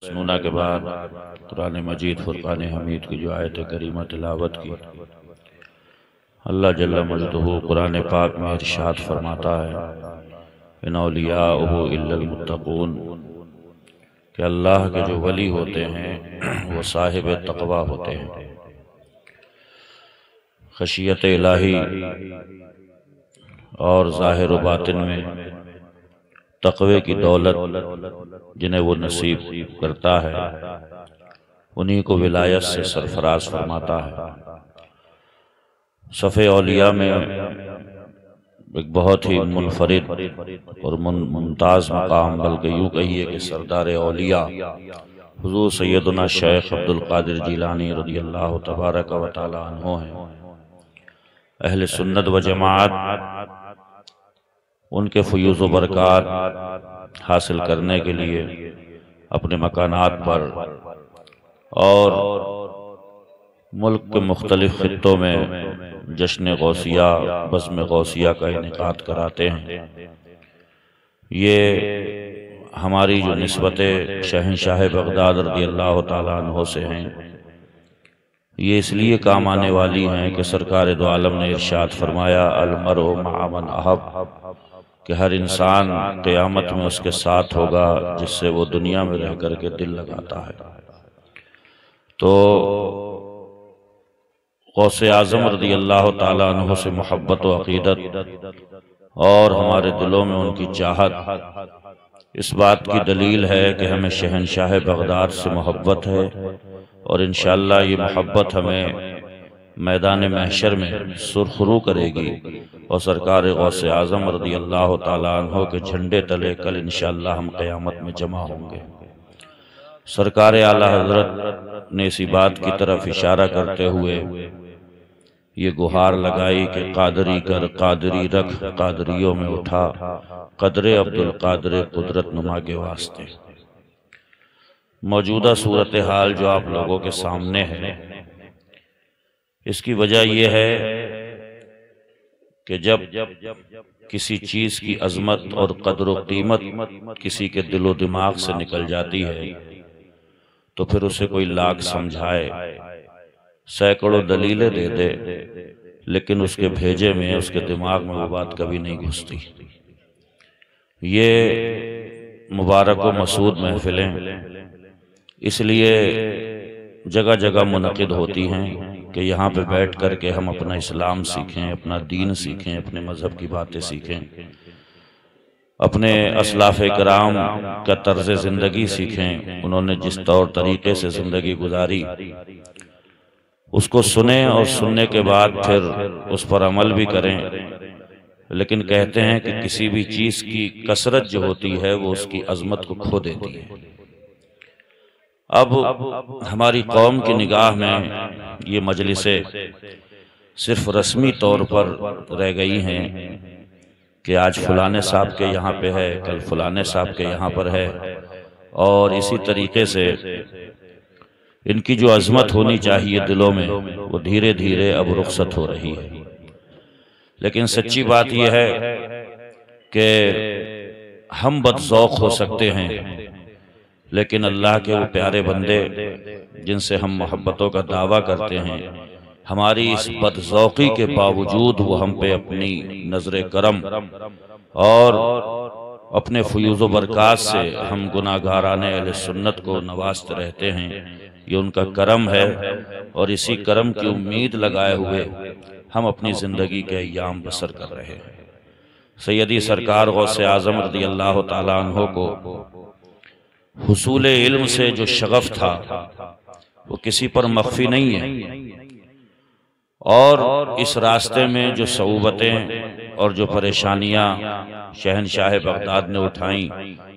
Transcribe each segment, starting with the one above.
सुनना के बाद कुरान मजीद फुरकान हमीद की जो आयत करीमा तिलावत की, अल्लाह जल्ल मजदहू कुरान पाक में इरशाद फरमाता है, इन औलियाहु इल्लल मुत्तकून, कि अल्लाह के जो वली होते हैं वो साहिब तक़वा होते हैं। खशियत इलाही और ज़ाहिर व बातिन में तक़वे की दौलत जिन्हें वो नसीब करता है, उन्हीं को विलायत से सरफराज फरमाता है। सफ़े औलिया में एक बहुत ही मुनफरिद और मुमताज़ मकाम, बल्कि यूँ कहिए कि सरदार औलिया हुज़ूर सैयदना शेख अब्दुल क़ादिर जिलानी रज़ियल्लाहु तबारक व तआला अन्हु हैं। अहले सुन्नत व जमाअत उनके फ़यूज़ व बरक़ात हासिल करने के लिए अपने मकानात पर और मुल्क के मुख्तलिफ़ ख़ित्तों में जश्न गौसिया, बज़्म गौसिया का इनेकाद कराते हैं। ये हमारी जो निस्बतें शहंशाह बग़दाद रज़ियल्लाहु तआला अन्हु से हैं, ये इसलिए काम आने वाली हैं कि सरकार दो आलम ने इरशाद फरमाया, अल मरउ मअ मन अहब, कि हर इंसान क़यामत में उसके साथ होगा जिससे वो दुनिया में रह कर के दिल लगाता है। तो गौसे आज़म रज़ियल्लाहु तआला अन्हु से मोहब्बत व अक़ीदत और हमारे दिलों में उनकी चाहत इस बात की दलील है कि हमें शहंशाह बग़दाद से मोहब्बत है, और इंशाअल्लाह ये मोहब्बत हमें मैदान महशर में सुरखरू करेगी और सरकार गौसे आज़म रज़ियल्लाहु तआला अन्हु के झंडे तले कल इंशाअल्लाह हम क़यामत में जमा होंगे। सरकार आला हज़रत ने इसी बात की तरफ इशारा करते हुए ये गुहार लगाई कि कादरी कर कादरी रख, कादरियों में उठा, कदरे अब्दुल कादर कुदरत नुमा के वास्ते। मौजूदा सूरत हाल जो आप लोगों के सामने है, इसकी वजह यह है कि जब किसी चीज़ की अज़मत और कदर व कीमत किसी के दिलो दिमाग से निकल जाती है तो फिर उसे कोई लाख समझाए, सैकड़ों दलीलें दे दे, लेकिन उसके भेजे में, उसके दिमाग में वो बात कभी नहीं घुसती। ये मुबारक व मसूद महफिलें इसलिए जगह जगह मुनक़िद होती हैं कि यहाँ पे बैठ कर के हम अपना इस्लाम सीखें, अपना दीन सीखें, अपने मज़हब की बातें सीखें, अपने असलाफ़ कराम का तर्ज़ ज़िंदगी सीखें, उन्होंने जिस तौर तरीक़े से ज़िंदगी गुजारी उसको सुने और सुनने के बाद फिर उस पर अमल भी करें। लेकिन कहते हैं कि किसी भी चीज़ की कसरत जो होती है वो उसकी अज़मत को खो देती है। अब हमारी कौम की निगाह में ये मजलिसें सिर्फ रस्मी तौर पर रह गई हैं कि आज फलाने साहब के यहाँ पे है, कल फलाने साहब के यहाँ पर है, और इसी तरीके से इनकी जो अज़मत होनी चाहिए दिलों में वो धीरे धीरे अब रुखसत हो रही है। लेकिन सच्ची बात यह है कि हम बदज़ौक़ हो सकते हैं, लेकिन अल्लाह के वो प्यारे बंदे जिनसे हम मोहब्बतों का दावा करते हैं, हमारी इस बदज़ौक़ी के बावजूद वो हम पे अपनी नज़र करम और अपने फ़यूज़ व बरक़ात से हम गुनाहगाराने अहले सुन्नत को नवाजते रहते हैं। ये उनका करम है और इसी करम की उम्मीद लगाए हुए हम अपनी ज़िंदगी के अय्याम बसर कर रहे हैं। सैयदी सरकार गौसे आज़म रज़ियल्लाहु तआला अन्हु को हुसूल इल्म से जो शगफ था वो किसी पर मख्फी नहीं है, और इस रास्ते में जो सऊबतें और जो परेशानियां शहनशाह बग़दाद ने उठाई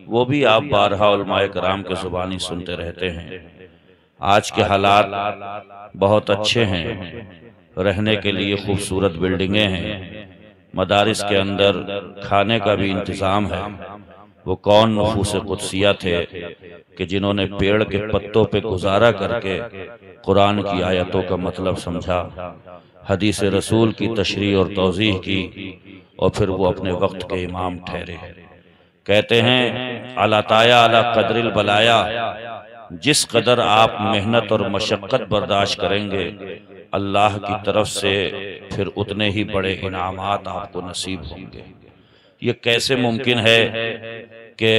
वो भी आप बारहा उलमाए कराम के ज़ुबानी सुनते रहते हैं। आज के हालात बहुत अच्छे हैं, रहने के लिए खूबसूरत बिल्डिंगें हैं, मदारिस के अंदर खाने का भी इंतज़ाम है। वो कौन नफूस कुदसिया थे कि जिन्होंने पेड़ के पत्तों पे गुजारा करके कुरान की आयतों का मतलब समझा, हदीस रसूल की तशरीह और तौज़ीह की, और फिर वो अपने वक्त के इमाम ठहरे। कहते हैं अला ताया अला कदरिल बलाया, जिस कदर आप मेहनत और मशक्क़त बर्दाश्त करेंगे अल्लाह की तरफ से फिर उतने ही बड़े इनामात आपको नसीब होंगे। ये कैसे मुमकिन है कि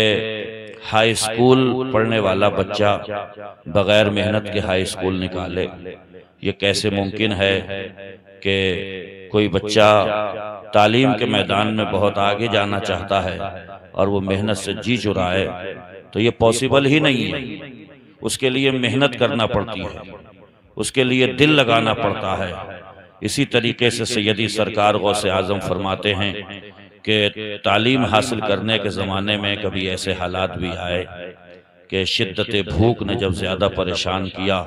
हाई स्कूल पढ़ने वाला बच्चा बगैर मेहनत के हाई स्कूल निकाले? ये कैसे मुमकिन है कि कोई बच्चा तालीम के मैदान में बहुत आगे जाना चाहता है और वो मेहनत से जी चुराए? तो ये पॉसिबल ही नहीं है। उसके लिए मेहनत करना पड़ती है, उसके लिए दिल लगाना पड़ता है। इसी तरीके से सैयदी सरकार गौसे आज़म फरमाते हैं कि तालीम हासिल करने के ज़माने में कभी ऐसे हालात भी आए कि शिद्दत भूख ने जब ज़्यादा परेशान किया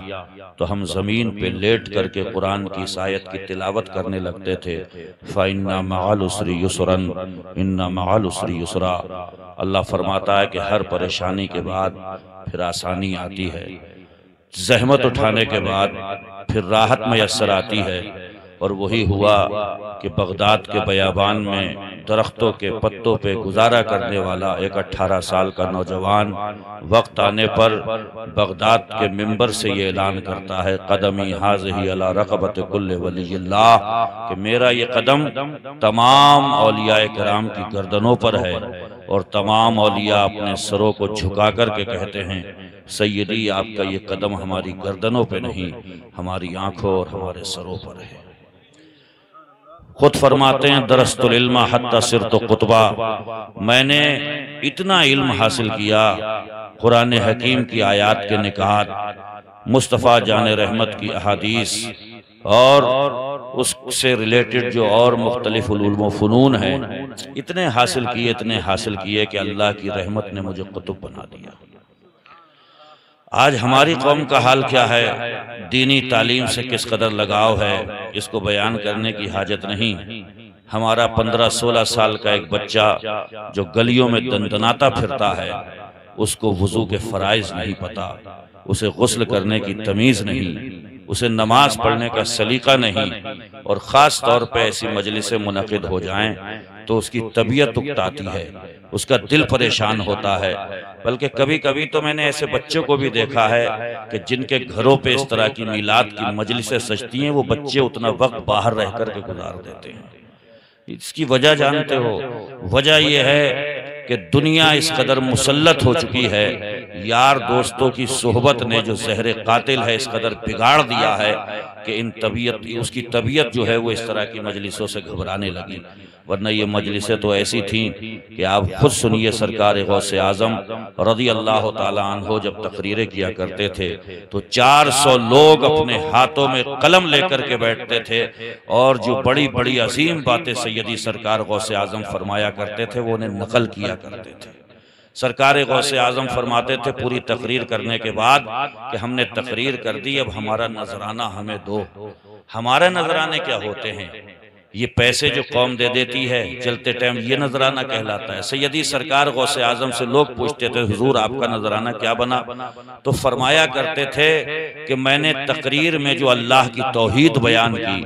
तो हम ज़मीन पे लेट करके कुरान की इस आयत की तिलावत करने लगते थे, फ़इन्ना मअल उसरि युसरन इन्ना मअल उसरि युसरा। अल्लाह फरमाता है कि हर परेशानी के बाद फिर आसानी आती है, ज़हमत उठाने के बाद फिर राहत मैसर आती है। और वही हुआ कि बगदाद के बयाबान में दरख्तों के पत्तों पे गुजारा करने वाला एक 18 साल का नौजवान वक्त आने पर बगदाद के मिंबर से ये ऐलान करता है, कदमी हाज़िही अला रक़बत कुल्ल वलिय्यिल्लाह, कि मेरा ये कदम तमाम औलिया किराम की गर्दनों पर है। और तमाम औलिया अपने सरों को झुका कर के कहते हैं, सैयदी आपका ये कदम हमारी गर्दनों पे नहीं, हमारी आंखों और हमारे सरों पर है। खुद फरमाते हैं, दरस्तुल इल्मा हत्ता सिरतु कुतबा, मैंने इतना इल्म हासिल किया कुरान हकीम की आयात के निकात, मुस्तफ़ा जान रहमत की अहादीस और उससे रिलेटेड जो और मुख्तलिफ उलूम व फ़ुनून हैं, इतने हासिल किए कि अल्लाह की रहमत ने मुझे कुतुब बना दिया। आज हमारी कौम का हाल क्या है, दीनी तालीम से किस कदर लगाव है, इसको बयान करने की हाजत नहीं। हमारा 15-16 साल का एक बच्चा जो गलियों में दंदनाता फिरता है, उसको वुज़ू के फ़राइज़ नहीं पता, उसे गुस्ल करने की तमीज़ नहीं, उसे नमाज पढ़ने का सलीका नहीं, और ख़ास तौर पे ऐसी मजलिसें मुनक़िद हो जाएं तो उसकी तबीयत उकताती है, उसका दिल परेशान होता है। बल्कि कभी कभी तो मैंने ऐसे बच्चों को भी देखा है कि जिनके घरों पे इस तरह की मीलाद की मजलिसें सजती हैं, वो बच्चे उतना वक्त बाहर रह कर के गुजार देते हैं। इसकी वजह जानते हो? वजह यह है कि दुनिया इस कदर मुसल्लत हो चुकी है, यार दोस्तों की सोहबत ने जो जहर कातिल है इस कदर बिगाड़ दिया है कि उसकी तबीयत जो है वो इस तरह की मजलिसों से घबराने लगी। वरना ये मजलिसें तो ऐसी थीं कि आप खुद सुनिए, सरकार गौसे आज़म रज़ी अल्लाह ताला अन्हो जब तकरीरें किया करते थे तो 400 लोग अपने हाथों में कलम लेकर के बैठते थे और जो बड़ी बड़ी अजीम बातें सैयदी सरकार गौसे आज़म फरमाया करते थे वो उन्हें नकल किया करते थे। सरकार गौसे आज़म फरमाते थे पूरी तकरीर करने के बाद कि हमने तकरीर कर दी, अब हमारा नजराना हमें दो। हमारे नजराने क्या होते हैं? ये पैसे जो कौम दे देती है चलते टाइम, ये नजराना कहलाता है। सैयदी सरकार गौसे आज़म से लोग पूछते थे, हुजूर आपका नजराना क्या बना? तो फरमाया करते थे कि मैंने तकरीर में जो अल्लाह की तौहीद बयान की,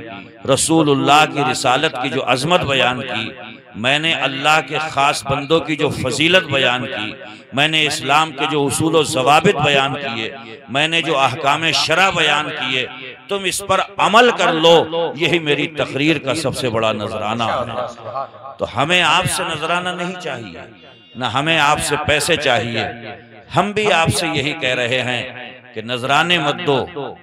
रसूलुल्लाह की रिसालत की जो अजमत बयान की, मैंने अल्लाह के ख़ास बंदों की जो फजीलत बयान की, मैंने इस्लाम के जो उसूल व ज़वाबित बयान किए, मैंने जो अहकाम शरा बयान किए, तुम इस पर अमल कर लो, यही मेरी तकरीर का सबसे बड़ा नजराना है। तो हमें आपसे नजराना नहीं चाहिए, न हमें आपसे पैसे चाहिए। हम भी आपसे यही कह रहे हैं कि नजराने मत दो,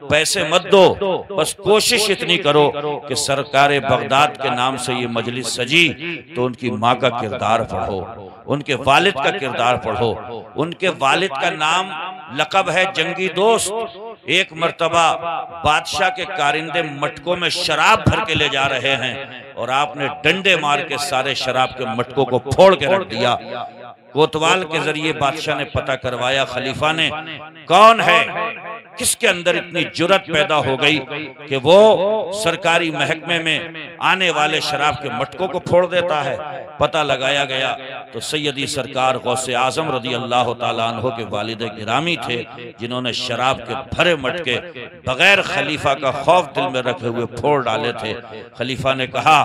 पैसे मत दो, बस कोशिश इतनी करो कि सरकार बगदाद के नाम से ये मजलिस सजी तो उनकी माँ का किरदार पढ़ो, उनके वालिद का किरदार पढ़ो। उनके वालिद का नाम लक़ब है जंगी दोस्त। एक मर्तबा बादशाह के कारिंदे मटकों में शराब भर के ले जा रहे हैं और आपने डंडे मार के सारे शराब के मटकों को फोड़ के रख दिया। कोतवाल के जरिए बादशाह ने पता करवाया, खलीफा ने, कौन है, किसके अंदर इतनी जुर्रत पैदा हो गई कि वो सरकारी महकमे में आने वाले शराब के मटकों को फोड़ देता है। पता लगाया गया तो सैयदी सरकार गौसे आज़म रज़ी अल्लाह ताला अन्हो के वालिद गिरामी थे जिन्होंने शराब के भरे मटके बगैर खलीफा का खौफ दिल में रखे हुए फोड़ डाले थे। खलीफा ने कहा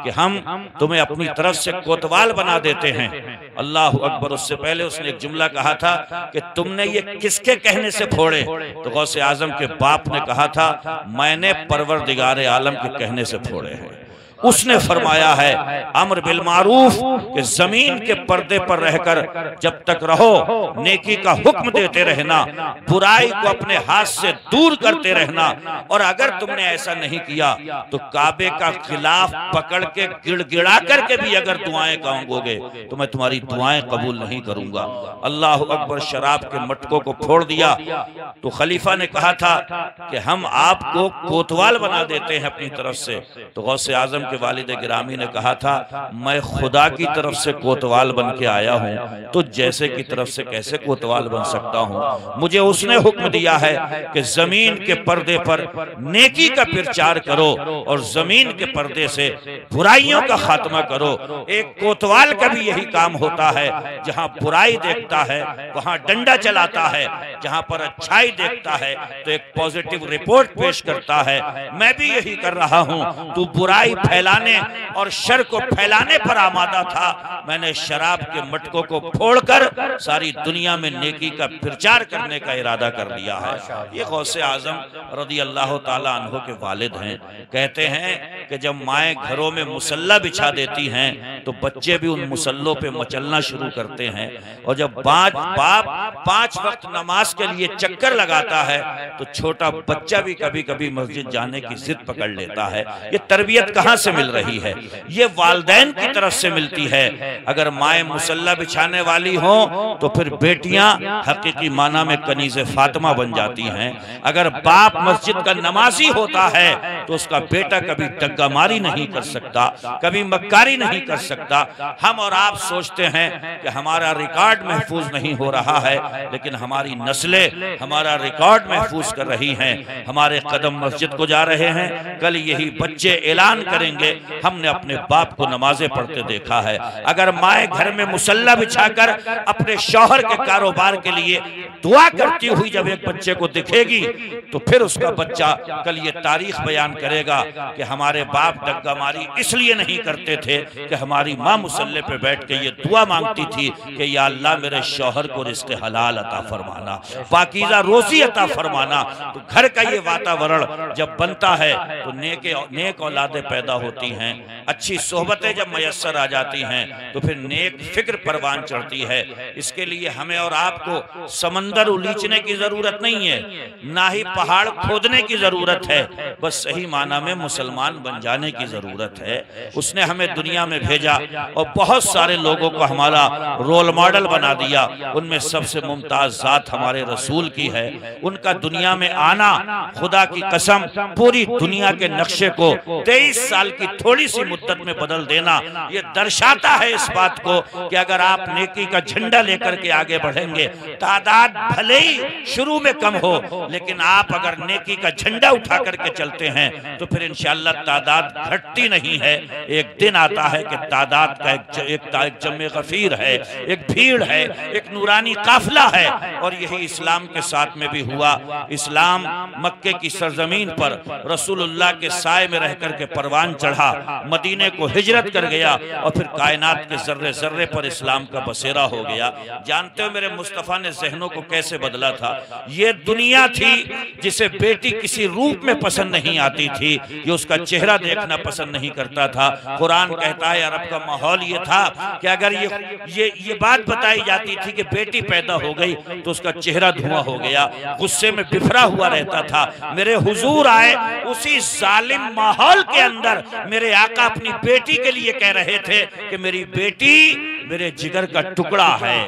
कि हम तुम्हें अपनी तरफ से कोतवाल बना देते हैं, अल्लाह अकबर। उससे पहले उसने एक जुमला कहा था कि तुमने ये किसके कहने से फोड़े? तो गौसे आजम के बाप ने कहा था मैंने परवरदिगार आलम के कहने से फोड़े हैं। उसने फरमाया है अम्र बिल मारूफ कि जमीन के पर्दे पर रहकर जब तक रहो नेकी का हुक्म देते रहना, बुराई को अपने हाथ से दूर करते रहना। और अगर तुमने ऐसा नहीं किया तो काबे का खिलाफ पकड़ के गिड़गिड़ा करके भी अगर दुआएं मांगोगे तो मैं तुम्हारी दुआएं कबूल नहीं करूंगा। अल्लाह अकबर। शराब के मटकों को फोड़ दिया तो खलीफा ने कहा था कि हम आपको कोतवाल बना देते हैं अपनी तरफ से। तो गौसे आजम के वालिद गिरामी ने कहा था मैं खुदा की तरफ से कोतवाल बन के आया हूं, तो जैसे की तरफ से कैसे कोतवाल बन सकता हूं? मुझे उसने हुक्म दिया है कि जमीन के पर्दे पर नेकी का प्रचार करो और जमीन के पर्दे से बुराइयों का खात्मा करो। एक कोतवाल का भी यही काम होता है, जहां बुराई देखता है वहां डंडा चलाता है, जहां पर अच्छाई देखता है तो एक पॉजिटिव रिपोर्ट पेश करता है। मैं भी यही कर रहा हूं। तू बुराई फैलाने और शर को फैलाने पर आमादा था, मैंने शराब के मटकों को फोड़कर सारी दुनिया में नेकी का प्रचार करने का इरादा कर लिया है। ये गौसे आजम रज़ी अल्लाह ताला अन्हु के वालिद हैं। कहते हैं कि जब माएँ घरों में मुसल्ला बिछा देती हैं तो बच्चे भी उन मुसल्लों पे मचलना शुरू करते हैं। और जब बाप 5 वक्त नमाज के लिए चक्कर लगाता है तो छोटा बच्चा भी कभी कभी मस्जिद जाने की जिद पकड़ लेता है। ये तरबियत कहाँ से मिल रही है? ये वालिदैन की तरफ से मिलती है। अगर माएँ मुसल्ला बिछाने वाली हों तो फिर बेटियां हकीकी माना में कनीज़े फातिमा बन जाती हैं। अगर बाप मस्जिद का नमाजी होता है तो उसका बेटा कभी डग्गामारी नहीं कर सकता, कभी मक्कारी नहीं कर सकता। हम और आप सोचते हैं कि हमारा रिकॉर्ड महफूज नहीं हो रहा है, लेकिन हमारी नस्लें हमारा रिकॉर्ड महफूज कर रही हैं। हमारे कदम मस्जिद को जा रहे हैं। कल यही बच्चे ऐलान करेंगे हमने अपने बाप को नमाजें पढ़ते देखा है। अगर माए घर में मुसल्ला बिछाकर अपने शौहर के कारोबार के लिए दुआ करती हुई जब एक बच्चे को दिखेगी तो फिर उसका बच्चा कल ये तारीख बयान करेगा कि हमारे बाप डग्गामारी इसलिए नहीं करते थे कि हमारी माँ मुसल्ले पे बैठ के ये दुआ मांगती थी कि या अल्लाह मेरे शौहर को रिज़्क़ हलाल अता फरमाना, पाकीज़ा रोज़ी अता फरमाना। तो घर का ये वातावरण जब बनता है तो नेक औलादें पैदा होती हैं। अच्छी सोहबतें जब मयस्सर आ जाती हैं तो फिर नेक फिक्र परवान चढ़ती है। इसके लिए हमें और आपको समंदर उलीचने की जरूरत नहीं है, ना ही पहाड़ खोदने की जरूरत है, बस सही माना में मुसलमान बन जाने की जरूरत है। उसने हमें दुनिया में भेजा और बहुत सारे लोगों को हमारा रोल मॉडल बना दिया। उनमें सबसे मुमताज जात हमारे रसूल की है। उनका दुनिया में आना खुदा की कसम पूरी दुनिया के नक्शे को 23 साल की थोड़ी सी मुद्दत में बदल देना ये दर्शाता है इस बात को कि अगर आप नेकी का झंडा लेकर के आगे बढ़ेंगे, तादाद भले ही शुरू में कम हो लेकिन आप अगर नेकी का झंडा उठा करके चलते हैं तो फिर इंशाअल्लाह तादाद घटती नहीं है। एक दिन आता है कि तादाद का एक जम्मे गफीर है, एक भीड़ है, एक नूरानी काफिला है। और यही इस्लाम के साथ में भी हुआ। इस्लाम मक्के की सरजमीन पर रसूलुल्लाह के साए में रह करके परवान चढ़ा, मदीने को हिजरत कर गया और फिर कायनात के जर्रे जर्रे पर इस्लाम का बसेरा हो गया। जानते हो मेरे मुस्तफ़ा ने ज़हनों को कैसे बदला था? ये दुनिया थी जिसे बेटी किसी रूप में पसंद नहीं आती थी, ये उसका चेहरा देखना पसंद नहीं करता था। कुरान कहता है अरब का माहौल ये था कि अगर ये बात बताई जाती थी कि बेटी पैदा हो गई तो उसका चेहरा धुआं हो गया, गुस्से में बिफरा हुआ रहता था। मेरे हुजूर आए, उसी जालिम माहौल के अंदर मेरे आका अपनी बेटी के लिए कह रहे थे कि मेरी बेटी मेरे जिगर का टुकड़ा है।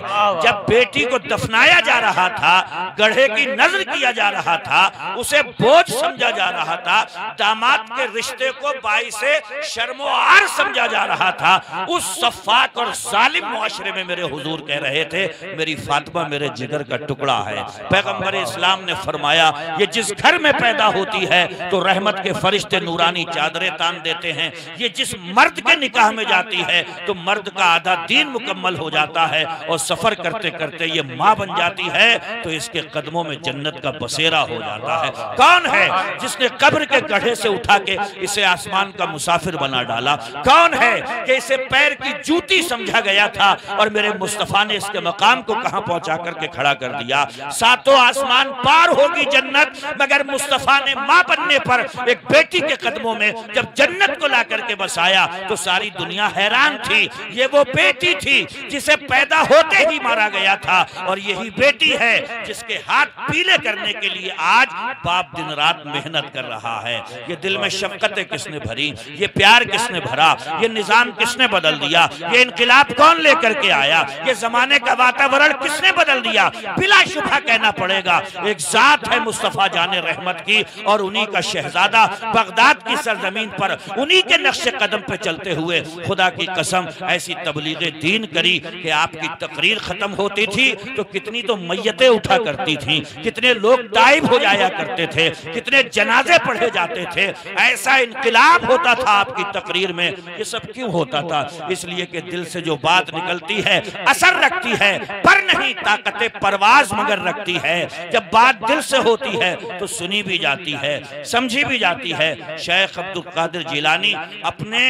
जब बेटी को दफनाया जा रहा था, गढ़े की नजर किया जा रहा था, उसे बोझ समझा जा रहा था, दामाद के रिश्ते को बाइसे शर्मो आर समझा जा रहा था, उस सफाक और जालिम मुआशरे में मेरे हुजूर कह रहे थे मेरी फातिमा मेरे जिगर का टुकड़ा है। पैगंबर इस्लाम ने फरमाया ये जिस घर में पैदा होती है तो रहमत के फरिश्ते नूरानी चादरें तान देते हैं। ये जिस मर्द के निकाह में जाती है तो मर्द का आधा दीन दीन मुकम्मल हो जाता है और सफर करते करते ये माँ बन जाती है तो इसके कदमों में जन्नत का बसेरा हो जाता है। कौन है जिसने कब्र के गड्ढे से उठा के इसे आसमान का मुसाफिर बना डाला? कौन है कि इसे पैर की जूती समझा गया था और मेरे मुस्तफा ने इसके मकाम को कहां पहुंचा करके खड़ा कर दिया? सातों आसमान पार होगी जन्नत, मगर मुस्तफा ने मां बनने पर एक बेटी के कदमों में जब जन्नत को ला करके बसाया तो सारी दुनिया हैरान थी। ये वो बेटी थी जिसे पैदा होते ही मारा गया था और यही बेटी है जिसके हाथ पीले करने के लिए आज बाप दिन रात मेहनत कर रहा है। ये दिल में शफकतें किसने भरी, ये प्यार किसने भरा, ये निजाम किसने बदल दिया, ये इनकलाब कौन लेकर के आया, ये जमाने का वातावरण किसने बदल दिया? बिला शुबा कहना पड़ेगा एक जात है मुस्तफा जाने रहमत की और उन्हीं का शहजादा बगदाद की सरजमीन पर उन्हीं के नक्शे कदम पे चलते हुए खुदा की कसम ऐसी तबलीगे दीन करी कि आपकी तकरीर खत्म होती थी तो कितनी तो मैयतें उठा करती थी, कितने लोग ताइब हो जाया करते थे, कितने जनाजे पढ़े जाते थे। ऐसा इनकलाब होता था आपकी तकरीर में। ये सब क्यों होता था? इसलिए कि दिल से जो बात निकलती है असर रखती है, पर नहीं ताकते परवाज मगर रखती है। जब बात दिल से होती है तो सुनी भी जाती है, समझी भी जाती है। शेख अब्दुल कादिर जिलानी अपने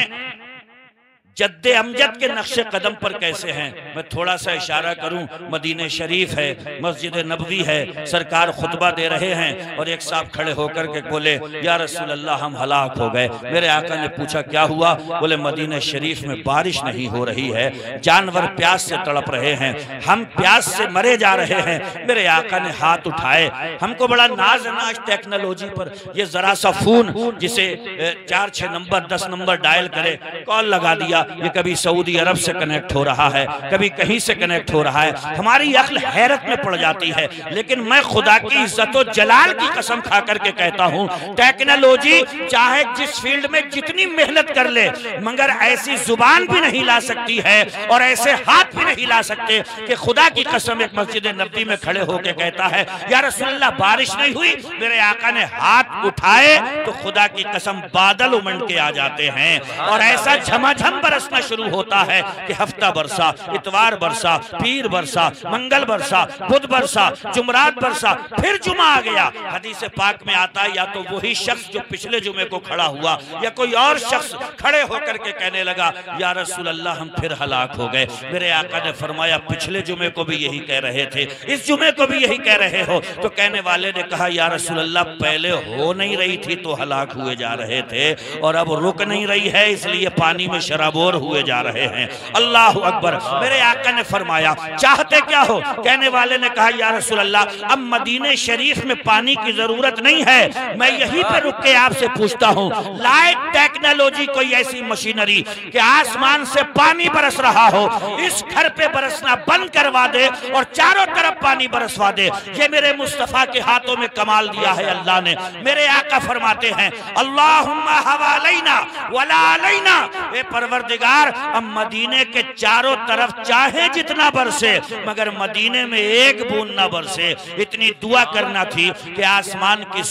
जद्दे अमजद के नक्शे कदम पर कैसे हैं, मैं थोड़ा सा इशारा करूं। मदीने शरीफ है, मस्जिद नबवी है, सरकार खुतबा दे रहे हैं और एक साहब खड़े होकर के बोले या रसूल अल्लाह हम हलाक हो गए। मेरे आका ने पूछा क्या हुआ? बोले मदीने शरीफ में बारिश नहीं हो रही है, जानवर प्यास से तड़प रहे हैं, हम प्यास से मरे जा रहे हैं। मेरे आका ने हाथ उठाए, हमको बड़ा नाज नाज टेक्नोलॉजी पर, ये जरा सा फोन जिसे 4-6 नंबर 10 नंबर डायल करे, कॉल लगा दिया, ये कभी सऊदी अरब से कनेक्ट हो रहा है, कभी कहीं से कनेक्ट हो रहा है। हमारी अक्ल हैरत में पड़ जाती है। लेकिन मैं खुदा की इज्जत और जलाल की कसम खा करके कहता हूँ, टेक्नोलॉजी चाहे जिस फील्ड में जितनी मेहनत कर ले मगर ऐसी जुबान भी नहीं ला सकती है और ऐसे हाथ भी नहीं ला सकते कि खुदा की कसम एक मस्जिद नबी में खड़े होकर कहता है या रसूलल्लाह बारिश नहीं हुई। मेरे आका ने हाथ उठाए तो खुदा की कसम बादल उमड़ के आ जाते हैं और ऐसा झमाझम बरसना शुरू होता है कि हफ्ता बरसा, इतवार बरसा, पीर बरसा, मंगल बरसा, बुध बरसा, जुमरात बरसा, फिर जुमा आ गया। हदीस पाक में आता है या तो वही शख्स जो पिछले जुमे को खड़ा हुआ या कोई और शख्स खड़े होकर के कहने लगा या रसूल अल्लाह हम फिर हलाक हो गए। मेरे आका ने फरमाया पिछले जुमे को भी यही कह रहे थे, इस जुमे को भी यही कह रहे हो? तो कहने वाले ने कहा या रसूल अल्लाह पहले हो नहीं रही थी तो हलाक हुए जा रहे थे और अब रुक नहीं रही है इसलिए पानी में शराबोर हुए जा रहे हैं। अल्लाह अकबर। मेरे आका ने फरमाया चाहते क्या हो? कहने वाले ने कहा या रसूल अल्लाह अब मदीने शरीफ में पानी की जरूरत नहीं है, मैं यहीं पे रुक के आपसे पूछता हूँ लाए टेक्नोलॉजी कोई ऐसी मशीनरी कि आसमान से पानी बरस रहा हो, इस घर पे बरसना बंद करवा दे और चारों तरफ पानी बरसवा दे। ये मेरे मुस्तफा के हाथों में कमाल दिया है अल्लाह ने। मेरे आका फरमाते हैं अल्लाहुम्मा हवालैना वला अलैना, ए परवरदिगार अब मदीने के चारों तरफ चाहे जितना बरसे मगर मदीने में एक बूंद ना बरसे। इतनी दुआ करना थी कि आसमान के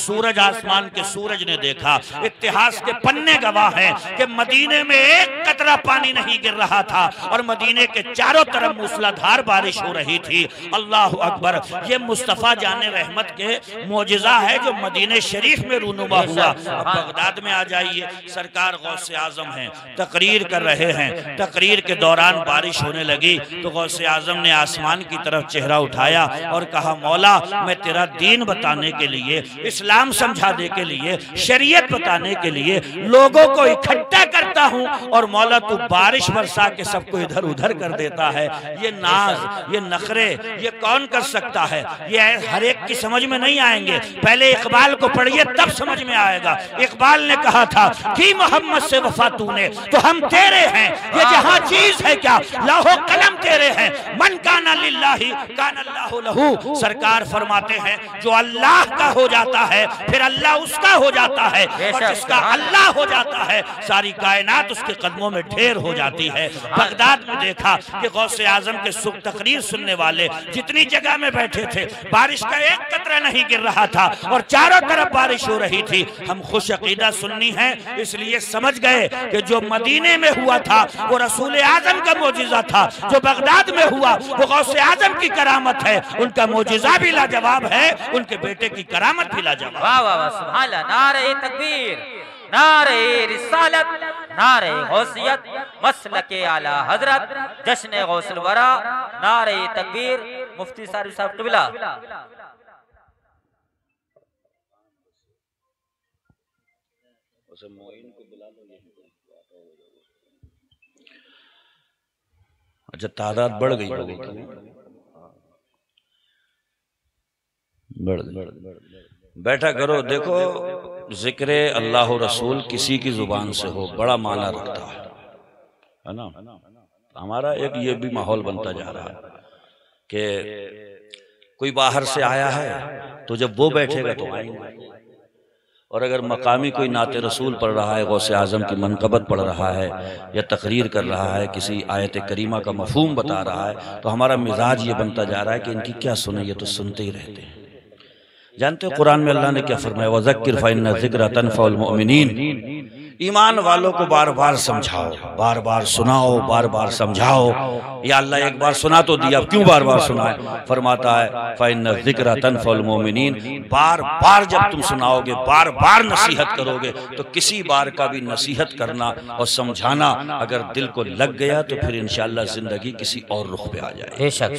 सूरज ने देखा, इतिहास के पन्ने गवाह हैं कि मदीने में एक कतरा पानी नहीं गिर रहा था और मदीने के चारों तरफ मूसलाधार बारिश हो रही थी। अल्लाह अकबर। ये मुस्तफा जाने रहमत के मौजिज़ा है जो मदीने शरीफ में रूनुमा हुआ। अब बगदाद में आ जाइए, सरकार गौसे आजम हैं, तकरीर कर रहे हैं, तकरीर के दौरान बारिश होने लगी तो गौसे आजम ने आसमान की तरफ चेहरा उठाया और कहा मौला मैं तेरा दीन बताने के लिए, इस्लाम समझाने के लिए, शरीयत बताने के लिए लोगों को इकट्ठा करता हूँ और मौला तू बारिश बरसा के सबको इधर उधर कर देता है। ये नाज, ये नखरे, ये कौन कर सकता है? ये हर एक की समझ में नहीं आएंगे। पहले इकबाल को पढ़िए तब समझ में आएगा। इकबाल ने कहा था कि मोहम्मद से वफा तूने तो हम तेरे हैं, ये जहां चीज है क्या लाहो कलम तेरे हैं, मन काना लिल्लाही काना अल्लाहु लहू। सरकार फरमाते हैं जो अल्लाह का हो जाता है फिर अल्लाह उसका हो जाता है और जिसका अल्लाह हो जाता है सारी कायनात उसके कदमों में ढेर हो जाती है। बगदाद में देखा कि गौसे आजम के सुख तकरीर सुनने वाले जितनी जगह में बैठे थे बारिश का एक कतरा नहीं गिर रहा था और चारों तरफ बारिश हो रही थी। हम खुश अकीदा सुन्नी हैं इसलिए समझ गए कि जो मदीने में हुआ था वो रसूल आजम का मोजिजा था, जो बगदाद में हुआ वो गौसे आजम की करामत है, उनका मोजिजा भी लाजवाब है, उनके बेटे की करामत भी लाजवाब। वाह वाह वाह, सुभान अल्लाह। नारे तकबीर, नारे रिसालत, नारे गौसियत, मसलके आला हजरत, जश्न गौसुल वरा, नारे तकबीर। मुफ्ती साहब क़िबला। अच्छा, तादाद बढ़ गई होगी, बढ़ गई। बैठा करो। देखो, जिक्र अल्लाह रसूल किसी की जुबान से हो बड़ा माना रखता है ना। हमारा एक ये भी माहौल बनता जा रहा है कि कोई बाहर से आया है तो जब वो बैठेगा तो आएंगे, और अगर मकामी कोई नाते रसूल पढ़ रहा है, गौसे आज़म की मनकबत पढ़ रहा है या तकरीर कर रहा है, किसी आयत करीमा का मफहूम बता रहा है, तो हमारा मिजाज ये बनता जा रहा है कि इनकी क्या सुने, ये तो सुनते ही रहते हैं। जानते हो कुरान में अल्लाह ने क्या फरमाया, वज़क्किर फ़इन्न ज़िक्रा तनफ़उल मुमिनीन। ईमान वालों को बार बार समझाओ, बार बार सुनाओ, बार बार समझाओ। या अल्लाह एक बार सुना तो दिया, क्यों बार बार सुनाए? फरमाता है फ़इन्न ज़िक्रा तनफ़उल मुमिनीन। बार बार जब तुम सुनाओगे, बार बार नसीहत करोगे, तो किसी बार का भी नसीहत करना और समझाना अगर दिल को लग गया तो फिर इंशाअल्लाह जिंदगी किसी और रुख पे आ जाएगी। बेशक।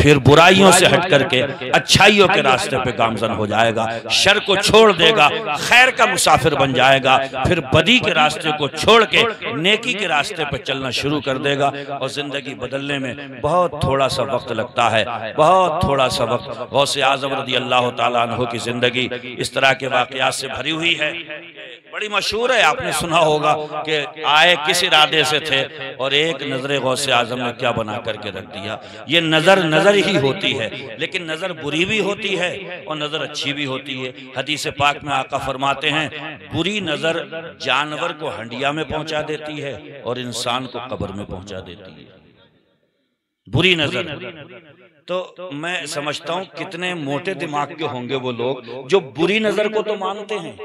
फिर बुराइयों से हट करके अच्छाइयों के रास्ते पे गामजन हो जाएगा, शर को छोड़ देगा, खैर का मुसाफिर बन जाएगा, फिर बदी के रास्ते को छोड़ के नेकी के रास्ते पर चलना शुरू कर देगा। और जिंदगी बदलने में बहुत थोड़ा सा वक्त लगता है, बहुत थोड़ा सा वक्त। गौसे आज़म रज़ी अल्लाह ताला अन्हु की जिंदगी इस तरह के वाक़यात से भरी हुई है। बड़ी मशहूर है, आपने सुना होगा कि आए किस इरादे से थे और एक नजर गौसे आज़म ने क्या बना करके रख दिया। ये नजर नजर ही होती है, लेकिन नजर बुरी भी होती है और नजर अच्छी भी होती है। हदीस पाक में आका फरमाते हैं, बुरी नजर जानवर को हंडिया में पहुंचा देती है और इंसान को कब्र में पहुंचा देती है। बुरी नजर। तो मैं समझता हूं कितने मोटे दिमाग के होंगे वो लोग जो बुरी नजर को तो मानते हैं,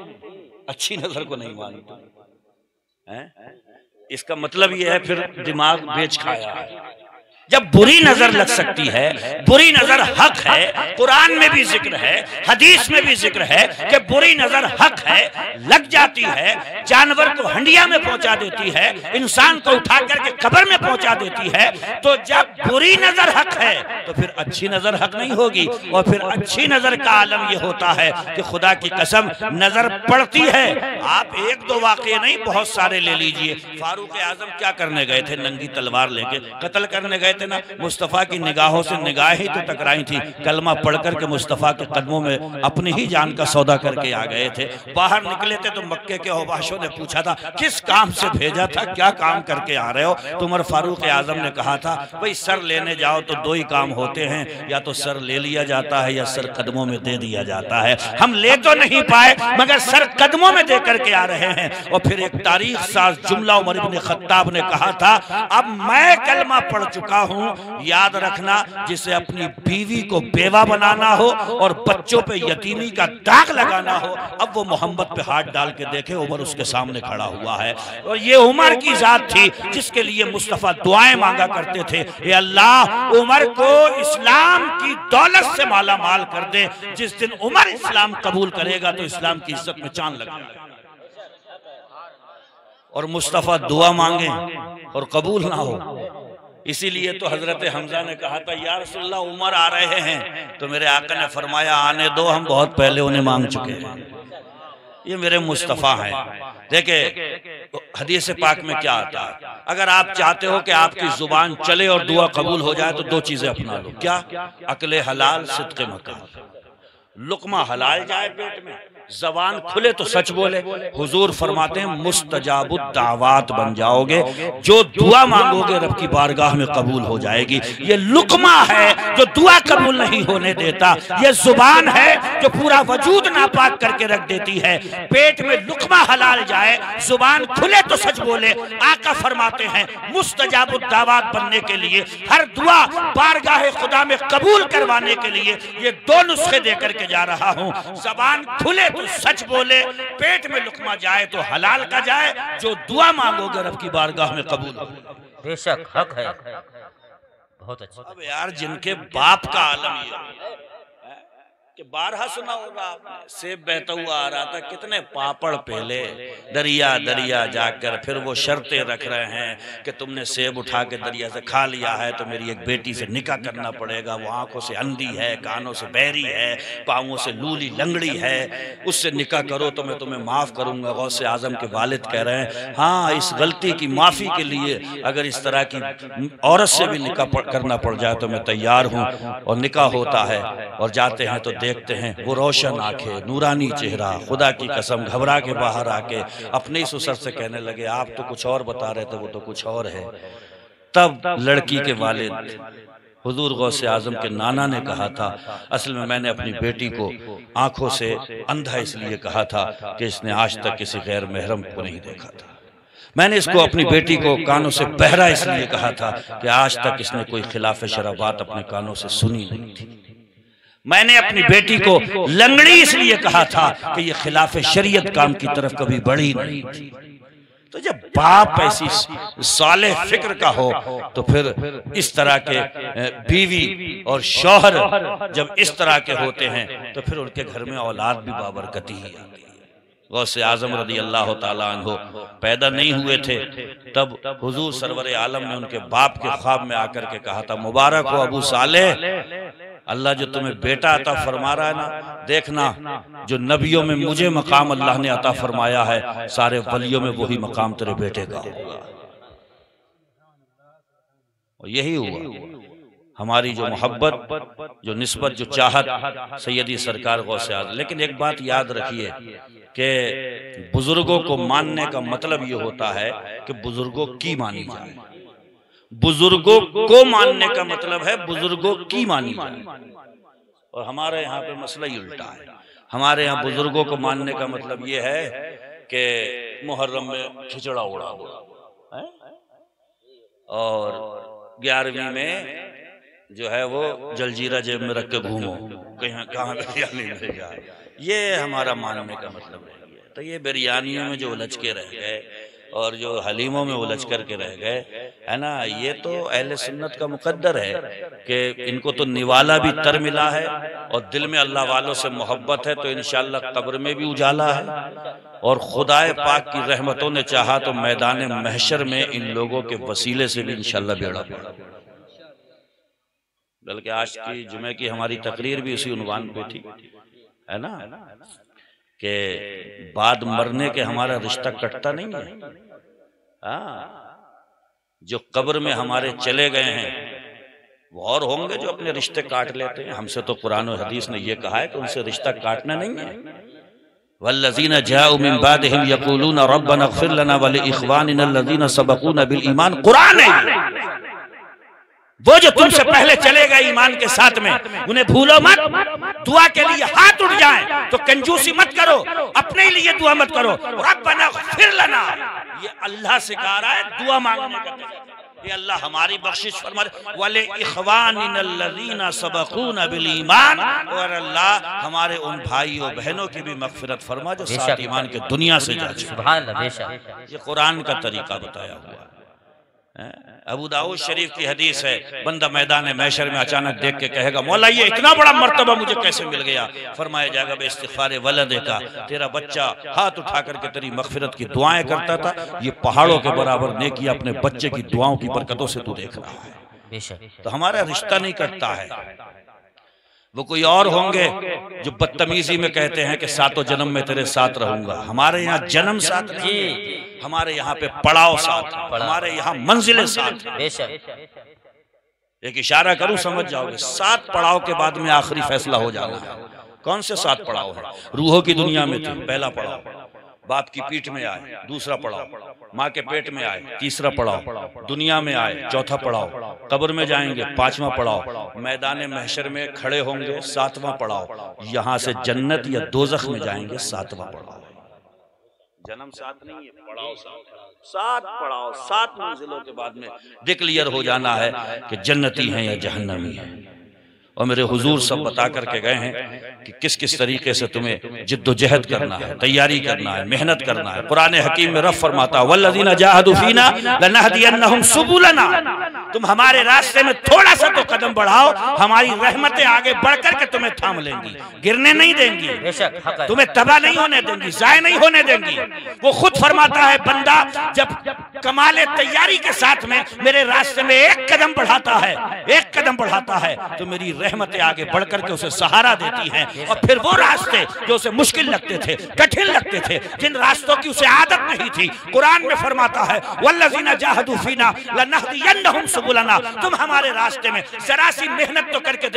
अच्छी नजर को नहीं मानते हैं। इसका मतलब यह है फिर दिमाग बेच खाया है। जब बुरी नजर लग सकती है, बुरी नजर हक है, कुरान में भी जिक्र है, हदीस में भी जिक्र है कि बुरी नजर हक है, लग जाती है, जानवर को हंडिया में पहुंचा देती है, इंसान को उठा करके कब्र में पहुंचा देती है। तो जब बुरी नजर हक है तो फिर अच्छी नजर हक नहीं होगी। और फिर अच्छी नजर का आलम यह होता है कि खुदा की कसम नजर पड़ती है। आप एक दो वाकये नहीं, बहुत सारे ले लीजिए। फारूक आजम क्या करने गए थे? नंगी तलवार लेके कत्ल करने गए थे ना। मुस्तफा की निगाहों से निगाहें ही तो टकराई थी। कलमा पढ़ करके मुस्तफा के कदमों में अपनी ही जान का सौदा करके आ गए थे। बाहर निकले थे तो मक्के के अहबाशों ने पूछा था, किस काम से भेजा था, क्या काम करके आ रहे हो? तो उमर फारूक आजम ने कहा था, भाई सर लेने जाओ तो दो ही काम होते हैं, या तो सर ले लिया जाता है या सर कदमों में दे दिया जाता है। हम ले तो नहीं पाए मगर सर कदमों में दे करके आ रहे हैं। और फिर एक तारीख साज जुमला उमर इब्न खत्ताब ने कहा था, अब मैं कलमा पढ़ चुका हूं, याद रखना, जिसे अपनी बीवी को बेवा बनाना हो और बच्चों पे यतीमी का दाग लगाना हो, अब वो मोहम्मद पे हाथ डाल के देखे। उमर उसके सामने खड़ा हुआ है और ये उमर की जात थी जिसके लिए मुस्तफा दुआएं मांगा करते थे, ये अल्लाह उमर को इस्लाम की दौलत से माला माल कर दे। जिस दिन उमर इस्लाम कबूल करेगा तो इस्लाम की इज्जत में चांद लगेगा। और मुस्तफा दुआ मांगे और कबूल ना हो, इसीलिए तो हजरत हमजा ने कहा था, या रसूलल्लाह उमर आ रहे हैं, तो मेरे आका ने फरमाया, आने दो, हम बहुत पहले उन्हें मांग चुके हैं, ये मेरे मुस्तफ़ा हैं। देखे हदीस पाक में क्या आता है, अगर आप चाहते हो कि आपकी जुबान चले और दुआ कबूल हो जाए तो दो चीजें अपना लो। क्या? अकले हलाल, सिद्क़े मकाल। लुक़मा हलाल जाए पेट में, जबान खुले तो सच बोले। हुजूर फरमाते हैं मुस्तजाबुद दावात बन जाओगे, जो दुआ मांगोगे रब की बारगाह में कबूल हो जाएगी। ये लुक़मा है जो दुआ कबूल नहीं होने देता, ये जुबान है जो पूरा वजूद नापाक करके रख देती है। पेट में लुक़मा हलाल जाए, जुबान खुले तो सच बोले। आका फरमाते हैं मुस्तजाबुद दावात बनने के लिए, हर दुआ बारगाह खुदा में कबूल करवाने के लिए ये दो नुस्खे दे करके करके जा रहा हूँ, जबान खुले तो सच बोले, पेट में लुकमा जाए तो हलाल का जाए, जो दुआ मांगोगे रब की बारगाह में कबूल हो। बेशक हक है, बहुत अच्छा। अब यार जिनके बाप का आलम ये कि बारहा सुना होगा आपने, सेब बहता हुआ आ रहा था, कितने पापड़ पहले दरिया दरिया जाकर फिर वो शर्तें रख रहे हैं कि तुमने सेब उठा के दरिया से खा लिया है तो मेरी एक बेटी से निकाह करना पड़ेगा, वो आंखों से अंधी है, कानों से बहरी है, पाँवों से लूली लंगड़ी है, उससे निकाह करो तो मैं तुम्हें माफ़ करूंगा। गौसे आजम के वालिद कह रहे हैं हाँ, इस गलती की माफ़ी के लिए अगर इस तरह की औरत से भी निकाह करना पड़ जाए तो मैं तैयार हूँ। और निकाह होता है और जाते हैं तो देखते हैं वो रोशन आंखें, नूरानी चेहरा, खुदा की कसम घबरा के बाहर आके अपने ही ससुर से कहने लगे आप तो कुछ और बता रहे थे, वो तो कुछ और है। तब लड़की के वालिद हुजूर गौसे आजम के नाना ने कहा था असल में मैंने अपनी बेटी को आंखों से अंधा इसलिए कहा था कि इसने आज तक किसी गैर महरम को नहीं देखा था। मैंने इसको अपनी बेटी को कानों से बहरा इसलिए कहा था कि आज तक इसने कोई खिलाफ शरअ बात अपने कानों से सुनी नहीं थी। मैंने अपनी बेटी को लंगड़ी इसलिए कहा था कि ये खिलाफ शरीयत काम की तरफ कभी बढ़ी नहीं थी। तो जब बाप ऐसी सालेह फिक्र का हो तो फिर इस तरह के बीवी और शौहर जब इस तरह के होते हैं तो फिर उनके घर में औलाद भी बाबरकती ही आती है। गौसे आजम रदी अल्लाह ताला अन्हु पैदा नहीं हुए थे तब हुजूर सरवर आलम ने उनके बाप के ख्वाब में आकर के कहा था मुबारक हो अबू सालेह, अल्लाह जो तुम्हें बेटा अता फरमा रहा है ना, देखना जो नबियों में मुझे मकाम अल्लाह ने अता फरमाया है सारे वलियों में वही मकाम तेरे बेटे का होगा। और यही हुआ। हमारी जो मोहब्बत, जो निस्बत, जो चाहत सैयदी सरकार गौसे आज़म। लेकिन एक बात याद रखिए कि बुजुर्गों को मानने का मतलब ये होता है कि बुजुर्गों की मानी जाए। बुजुर्गों को मानने का मतलब है बुजुर्गों की मानी जाए। और हमारे यहाँ पे मसला ही उल्टा है। हमारे यहाँ बुजुर्गों को मानने का मतलब ये है कि मुहर्रम में खिचड़ा उड़ा दो और 11वीं में जो है वो जलजीरा जेब में रख के घूमो, कहीं कहाँ बिरयानी मिल जाए। ये हमारा मानने का मतलब नहीं है। तो ये बिरयानियों में जो उलझ के रह गए और जो हलीमों में उलझ करके रह गए है ना, ये तो अहले सुन्नत का मुकद्दर है कि इनको तो निवाला भी तर मिला है और दिल में अल्लाह वालों से मोहब्बत है तो इंशाअल्लाह कब्र में भी उजाला है और खुदाए पाक की रहमतों ने चाहा तो मैदान महशर में इन लोगों के वसीले से भी इंशाअल्लाह बेड़ा पार। बल्कि आज की जुमे की हमारी तकरीर भी उसी उन्वान पे थी है ना कि बाद मरने के हमारा रिश्ता कटता नहीं है। जो कब्र में हमारे चले गए हैं वो और होंगे जो अपने रिश्ते काट लेते हैं। हमसे तो कुरान और हदीस ने ये कहा है कि उनसे रिश्ता काटना नहीं है। वल्लज़ीना जाऊ मिन बादिहिम यक़ूलूना रब्बना इग़फ़िर लना व लिइख़वानिना अल्लज़ीना सबक़ूना बिल ईमान। कुरान है वो जो तुमसे पहले चले गए ईमान के साथ में, उन्हें भूलो मत। दुआ के लिए हाथ उठ जाए तो कंजूसी मत करो, अपने लिए दुआ मत करो। रब्बना इग़फ़िर लना, ये अल्लाह से कह रहा है दुआ मांगने का। ये अल्लाह हमारी बख्शिश फरमा दे। वले इख़वानिना अल्लज़ीना सबक़ूना बिल ईमान, और अल्लाह हमारे उन भाइयों बहनों की भी मग़फ़िरत फरमा जो साथ ईमान के दुनिया से जा चुके। सुभान अल्लाह, बेशक ये कुरान का तरीका बताया हुआ है। अबू दाऊद शरीफ की हदीस है, बंदा मैदान महशर में अचानक देख के कहेगा मौला ये इतना बड़ा मर्तबा मुझे कैसे मिल गया। फरमाया जाएगा बे इस्तिग़फ़ार वलद का, तेरा बच्चा हाथ उठा करके तेरी मग़फ़िरत की दुआएं करता था, ये पहाड़ों के बराबर नेकी अपने बच्चे की दुआओं की बरकतों से तू देख रहा है। तो हमारा रिश्ता नहीं कटता है। वो कोई और होंगे जो बदतमीजी में कहते हैं कि सातों जन्म में तेरे साथ रहूंगा। हमारे यहाँ जन्म साथ नहीं, हमारे यहाँ पे पड़ाव साथ, हमारे यहाँ मंजिलें साथ। एक इशारा करूं समझ जाओगे, 7 पड़ाव के बाद में आखिरी फैसला हो जाना है। कौन से 7 पड़ाव है? रूहों की दुनिया में थे, पहला पड़ाव। बाप की पीठ में आए, दूसरा पड़ाव। माँ के पेट में आए, तीसरा पड़ाव। दुनिया में आए, चौथा पड़ाव। कब्र में जाएंगे, 5वां पड़ाव। मैदान महशर में खड़े होंगे, 7वां पड़ाव। यहाँ से जन्नत या दोज़ख में जाएंगे, 7वां पड़ाव। जन्म साथ नहीं है, पड़ाव साथ। 7 पड़ाव, 7 मंजिलों के बाद में डिक्लेयर हो जाना है कि जन्नती हैं या जहन्नमी हैं। और मेरे हुजूर सब बता करके गए हैं कि किस किस तरीके से तुम्हें जिद्दोजहद करना है, तैयारी करना है, मेहनत करना है। कुरान हकीम में रब फरमाता है वल्लज़ीना जाहदू फीना लनहदियन्नहुम सुबुलना, तुम हमारे रास्ते में थोड़ा सा तो कदम बढ़ाओ, हमारी रहमतें आगे बढ़ करके तुम्हें थाम लेंगी, गिरने नहीं देंगी, तुम्हें तबाह नहीं होने देंगी, ज़ाय नहीं होने देंगी। वो खुद फरमाता है बंदा जब कमाले तैयारी के साथ में मेरे रास्ते में एक कदम बढ़ाता है, एक कदम बढ़ाता है, तो मेरी रहमतें आगे बढ़ करके उसे सहारा देती हैं। और फिर वो रास्ते जो उसे मुश्किल लगते थे, कठिन लगते थे, जिन रास्तों की उसे आदत नहीं थी, कुरान में फरमाता है वल्लज़ीना जाहदू फीना लनहदियन्नहुम सुबुलना, तुम हमारे रास्ते में जरा सी मेहनत तो करके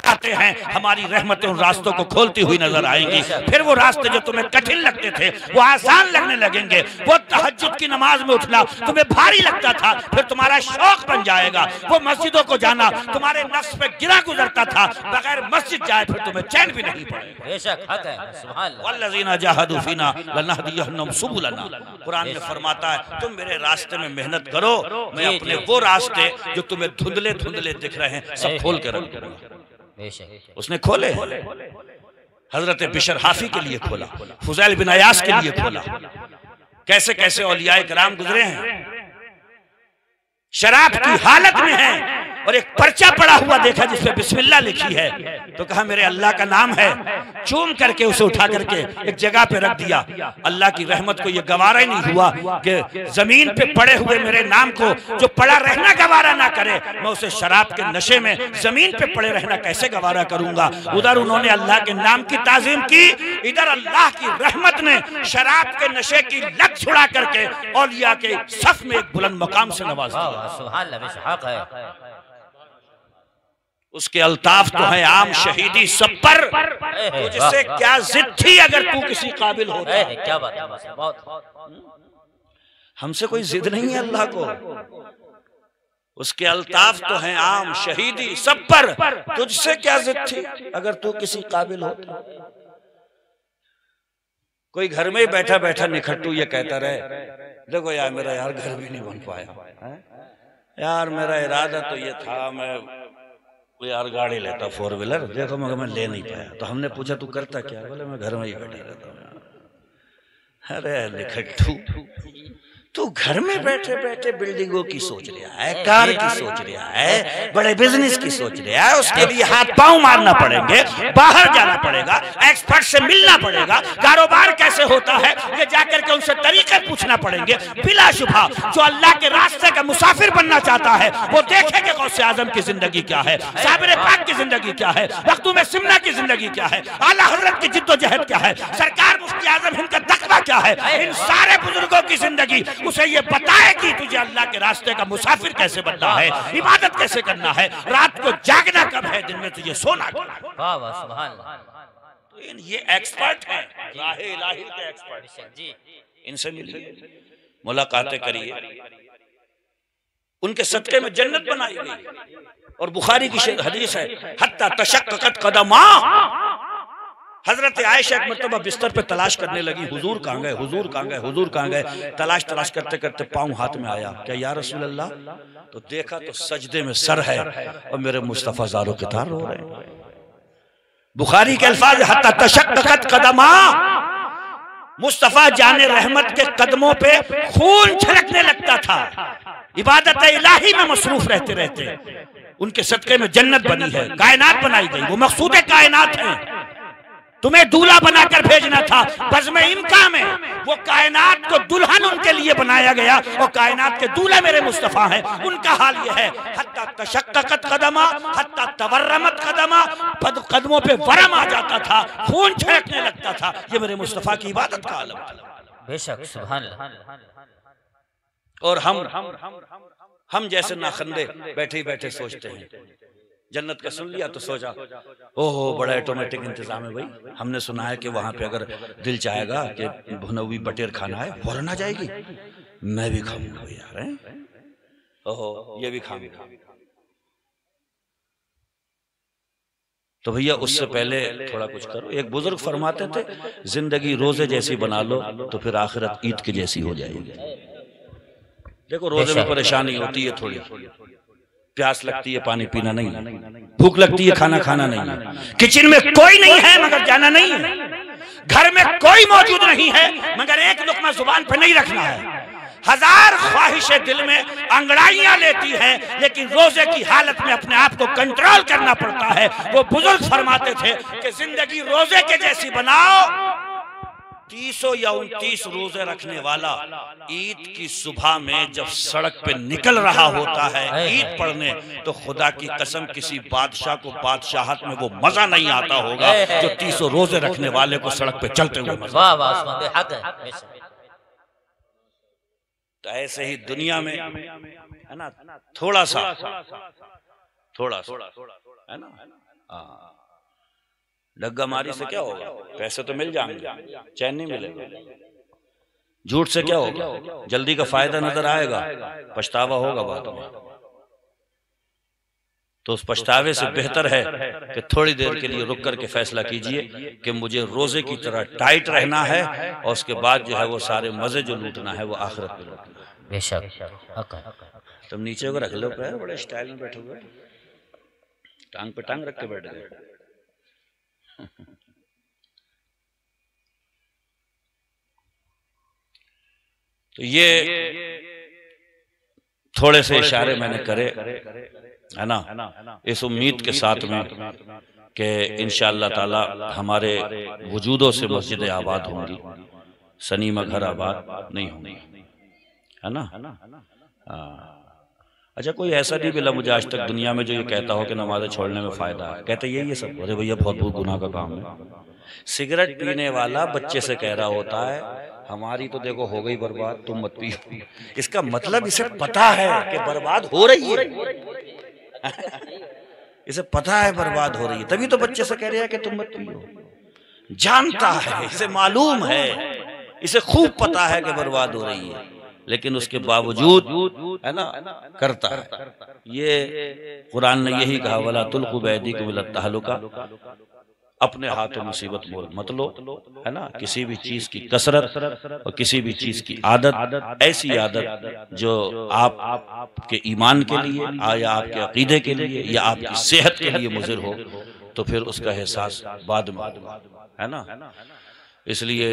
आते हैं, हमारी रहमतें उन रास्तों को खोलती हुई नजर आएंगी। फिर वो रास्ते जो तुम्हें कठिन लगते थे वो आसान लगने लगेंगे। वो तहज्जुद की नमाज में उठना तुम्हें भारी लगता था, फिर तुम्हारा शौक बन जाएगा। वो मस्जिदों को जाना तुम्हारे नफ्स पे गिरा गुजरता था, बगैर मस्जिद जाए फिर तुम्हें चैन भी नहीं पड़ेगा। बेशक हक है, सुभान अल्लाह। वल्लज़ीना जाहदू फीना लनहदियन्नहुम सुबुलना, कुरान में फरमाता है तुम मेरे रास्ते में मेहनत करो, मैं अपने वो रास्ते जो तुम्हें धुंधले धुंधले दिख रहे हैं सब खोल कर रख दूंगा। उसने खोले, हजरत बिशर हाफी के लिए खोला, फुज़ैल बिन अयास के लिए खोला। कैसे कैसे औलियाए किराम गुजरे हैं, शराब की हालत में है और एक पर्चा पड़ा हुआ देखा जिसपे बिस्मिल्लाह लिखी है, तो कहा मेरे अल्लाह का नाम है, चूम करके उसे उठा करके एक जगह पे रख दिया। अल्लाह की रहमत को ये गवारा ही नहीं हुआ कि जमीन पे पड़े हुए मेरे नाम को जो पड़ा रहना गवारा ना करे, मैं उसे शराब के नशे में जमीन पे पड़े रहना कैसे गवारा करूंगा। उधर उन्होंने अल्लाह के नाम की ताजीम की, इधर अल्लाह की रहमत ने शराब के नशे की लत छुड़ा करके औलिया के सफ में एक बुलंद मकाम से नवाज दिया। उसके अल्ताफ तो है आम शहीदी सब पर, तुझसे क्या जिद थी अगर तू किसी काबिल होता। क्या बात है, हमसे कोई जिद नहीं है अल्लाह को। उसके अल्ताफ तो है आम शहीदी सब पर, तुझसे क्या जिद थी अगर तू किसी काबिल होता। कोई घर में ही बैठा बैठा निखट्टू ये कहता रहे देखो यार मेरा यार घर भी नहीं बन पाया, यार मेरा इरादा तो ये था मैं यार गाड़ी लेता 4 व्हीलर, देखो मगर मैं ले नहीं पाया। तो हमने पूछा तू करता क्या, बोले मैं घर में ही बैठा रहता हूँ। अरे निखट्टू तू घर में बैठे बैठे बिल्डिंगों की सोच रहा है, कार की सोच रहा है, बड़े बिजनेस की सोच रहा है, उसके लिए हाथ पांव मारना पड़ेंगे, बाहर जाना पड़ेगा, एक्सपर्ट से मिलना पड़ेगा, कारोबार कैसे होता है ये जाकर के उनसे तरीके पूछना पड़ेंगे। बिलाशुबा जो अल्लाह के रास्ते का मुसाफिर बनना चाहता है वो देखे कि गौसे आजम की जिंदगी क्या है, साबिर पाक की जिंदगी क्या है, मखदूम सिमना की जिंदगी क्या है, आला हजरत की जिद्दोजहद क्या है, सरकार मुफ्ती आजम हिंद का तकवा क्या है। इन सारे बुजुर्गों की जिंदगी उसे ये बताए कि तुझे अल्लाह के रास्ते का मुसाफिर कैसे बनना है, इबादत कैसे करना है, रात को जागना कब है, दिन में तुझे सोना कब है। वाह वाह सुभान अल्लाह। तो ये एक्सपर्ट हैं, राहे इलाही के एक्सपर्ट जी। इनसे मिलिए, मुलाकातें करिए, उनके सदके में जन्नत बनाई गई। और बुखारी की हदीस है हत्ता तशक्ककत कदमा, हजरत आयशा एक मरतबा बिस्तर पे तलाश करने लगी, हुजूर कहाँ गए, हुजूर कहाँ गए, हुजूर कहाँ गए। तलाश तलाश करते करते पाँव हाथ में आया, क्या या रसूल अल्लाह, तो देखा तो सजदे में सर है और मेरे मुस्तफा ज़ारो के तार रो रहे हैं। बुखारी के अल्फाज हत्ता तशक्ककत कदमा, मुस्तफा जाने रहमत के कदमों पे खून छलकने लगता था, इबादत इलाही में मसरूफ रहते रहते उनके सदके में जन्नत बनी है, कायनात बनाई गई, वो मकसूद कायनात है। तुम्हें दूल्हा बनाकर भेजना था, बज़्म इम्का में वो कायनात को दुल्हन उनके लिए बनाया गया और कायनात के दूल्हे मेरे मुस्तफा हैं। उनका हाल ये है हत्ता तशक्ककत कदमा हत्ता तवर्रमत कदमा, कदमों पे वरम आ जाता था, खून छलकने लगता था। ये मेरे मुस्तफा की इबादत का आलम था। बेशक सुभान अल्लाह। और हम जैसे नाखंदे बैठे ही बैठे सोचते हैं जन्नत का सुन लिया तो सोचा ओहो बड़ा ऑटोमेटिक इंतजाम है भाई, हमने सुना है कि वहां पे अगर दिल चाहेगा कि भुनवी बटेर खाना है फौरन आ जाएगी, मैं भी खाऊंगा यार, ओहो ये भी खाऊंगा। तो भैया उससे पहले थोड़ा कुछ करो। एक बुजुर्ग फरमाते थे जिंदगी रोजे जैसी बना लो तो फिर आखिरत ईद की जैसी हो जाएगी। देखो रोजे में परेशानी होती है थोड़ी, प्यास लगती है पानी पीना नहीं है, भूख लगती है खाना खाना नहीं है, किचन में कोई नहीं है मगर जाना नहीं है, घर में कोई मौजूद नहीं है मगर एक लुकमा जुबान पे नहीं रखना है। हजार ख्वाहिशें दिल में अंगड़ाइयां लेती हैं, लेकिन रोजे की हालत में अपने आप को कंट्रोल करना पड़ता है। वो बुजुर्ग फरमाते थे कि जिंदगी रोजे के जैसी बनाओ। 30 या 29 रोजे रखने वाला ईद की सुबह में जब सड़क पे निकल रहा होता है ईद पढ़ने, तो खुदा की कसम किसी बादशाह को बादशाहत में वो मजा नहीं आता होगा जो 30 रोजे रखने वाले को सड़क पे चलते हुए मजा। तो ऐसे ही दुनिया में है ना, थोड़ा सा है ना, डग्गा मारी से क्या होगा, पैसे तो मिल जाएंगे, चैन नहीं मिलेगा। झूठ से क्या होगा, जल्दी का फायदा नजर आएगा, पछतावा होगा बाद में। तो उस पछतावे से बेहतर है कि थोड़ी देर के लिए रुक करके फैसला कीजिए कि मुझे रोजे की तरह टाइट रहना है, और उसके बाद जो है वो सारे मजे जो लूटना है वो आखिरत में लूटना है। बेशक तुम नीचे को रख लो पैर, बड़े स्टाइल में बैठे हुए, टांग पे टांग रख के बैठ गए। तो ये थोड़े से इशारे मैंने करे है ना, इस उम्मीद के साथ में कि इंशाअल्लाह ताला हमारे वजूदों से मस्जिदें आबाद होंगी, सनीमा घर आबाद नहीं होंगी, है ना। अच्छा, कोई ऐसा नहीं मिला मुझे आज तक दुनिया में जो ये कहता हो कि नमाज़ें छोड़ने में फायदा है। कहते यही है सब, अरे भैया बहुत बहुत गुनाह का काम है। सिगरेट पीने वाला बच्चे से कह रहा होता है हमारी तो देखो हो गई बर्बाद, तुम मत पियो। इसका मतलब इसे पता है कि बर्बाद हो रही है, इसे पता है बर्बाद हो रही है, तभी तो बच्चे से कह रहे हैं कि तुम मत पियो। जानता है, इसे मालूम है, इसे खूब पता है कि बर्बाद हो रही है, लेकिन उसके बावजूद है ना करता है। ये कुरान ने यही कहा, वला तुल्कू बैदीकुम इला तहलुका, अपने हाथों मुसीबत मोल मत लो, है ना। किसी भी चीज की कसरत और किसी भी चीज की आदत, ऐसी आदत जो आपके ईमान के लिए या आपके अकीदे के लिए या आपकी सेहत के लिए मुज़िर हो, तो फिर उसका एहसास बाद में होगा, है ना। इसलिए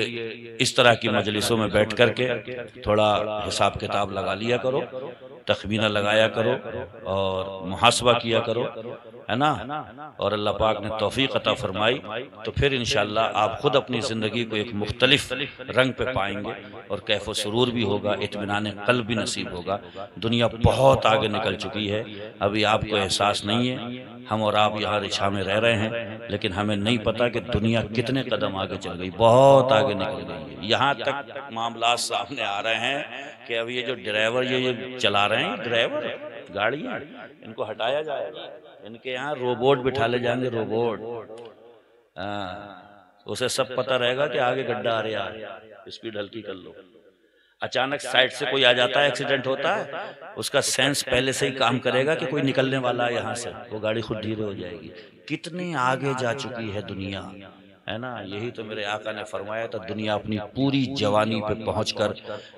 इस तरह की मजलिसों में बैठ करके थोड़ा हिसाब किताब लगा लिया करो, तखमीना लगाया करो और मुहासबा किया करो, है ना। और अल्लाह पाक ने तौफीक अता फरमाई तो फिर इंशाअल्लाह आप खुद अपनी ज़िंदगी को एक मुख्तलिफ रंग पे पाएंगे और कैफ व सुरूर भी होगा, इत्मीनान क़ल्ब भी नसीब होगा। दुनिया बहुत आगे निकल चुकी है, अभी आपको एहसास नहीं है। हम और आप यहाँ रिछा में रह रहे हैं, लेकिन हमें नहीं पता कि दुनिया कितने कदम आगे चल गई, बहुत आगे निकल गई है। यहाँ तक मामला सामने आ रहे हैं कि अब ये जो ड्राइवर ये चला रहे हैं, ड्राइवर गाड़ियाँ, इनको हटाया जाएगा, इनके यहाँ रोबोट बिठा ले जाएंगे, रोबोट। उसे सब पता रहेगा कि आगे गड्ढा आ रहा है, स्पीड हल्की कर लो। अचानक साइड से कोई आ जाता है, एक्सीडेंट होता है, उसका सेंस पहले से ही काम करेगा कि कोई निकलने वाला है यहाँ से, वो गाड़ी खुद धीरे हो जाएगी। कितनी आगे जा चुकी है दुनिया, है ना। यही तो मेरे आका ने फरमाया था, दुनिया अपनी पूरी जवानी पे पहुंचकर